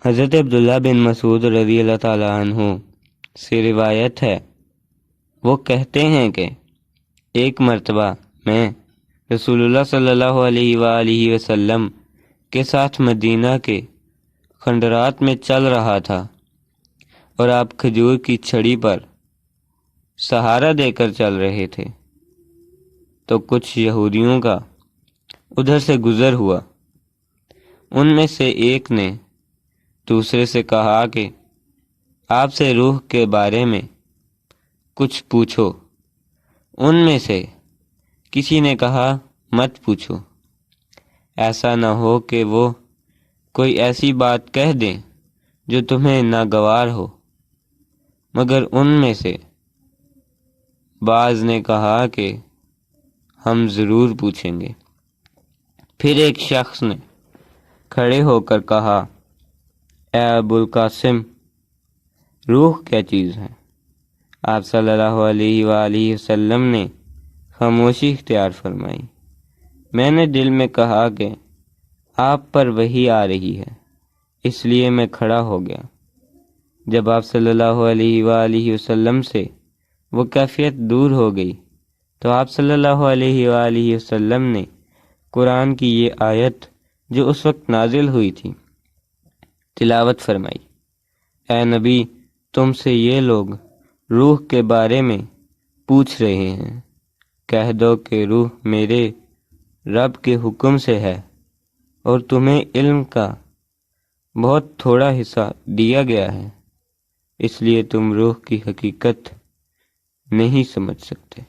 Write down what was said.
حضرت عبداللہ بن مسعود رضی اللہ تعالیٰ عنہ سے روایت ہے، وہ کہتے ہیں کہ ایک مرتبہ میں رسول اللہ صلی اللہ علیہ وآلہ وسلم کے ساتھ مدینہ کے کھنڈرات میں چل رہا تھا اور آپ کھجور کی چھڑی پر سہارا دے کر چل رہے تھے، تو کچھ یہودیوں کا ادھر سے گزر ہوا۔ ان میں سے ایک نے دوسرے سے کہا کہ آپ سے روح کے بارے میں کچھ پوچھو۔ ان میں سے کسی نے کہا مت پوچھو، ایسا نہ ہو کہ وہ کوئی ایسی بات کہہ دیں جو تمہیں ناگوار ہو۔ مگر ان میں سے بعض نے کہا کہ ہم ضرور پوچھیں گے۔ پھر ایک شخص نے کھڑے ہو کر کہا، اے ابو القاسم، روح کیا چیز ہے؟ آپ صلی اللہ علیہ وآلہ وسلم نے خاموشی اختیار فرمائی۔ میں نے دل میں کہا کہ آپ پر وحی آ رہی ہے، اس لیے میں کھڑا ہو گیا۔ جب آپ صلی اللہ علیہ وآلہ وسلم سے وہ کیفیت دور ہو گئی تو آپ صلی اللہ علیہ وآلہ وسلم نے قرآن کی یہ آیت جو اس وقت نازل ہوئی تھی تلاوت فرمائی، اے نبی، تم سے یہ لوگ روح کے بارے میں پوچھ رہے ہیں، کہہ دو کہ روح میرے رب کے حکم سے ہے، اور تمہیں علم کا بہت تھوڑا حصہ دیا گیا ہے، اس لیے تم روح کی حقیقت نہیں سمجھ سکتے۔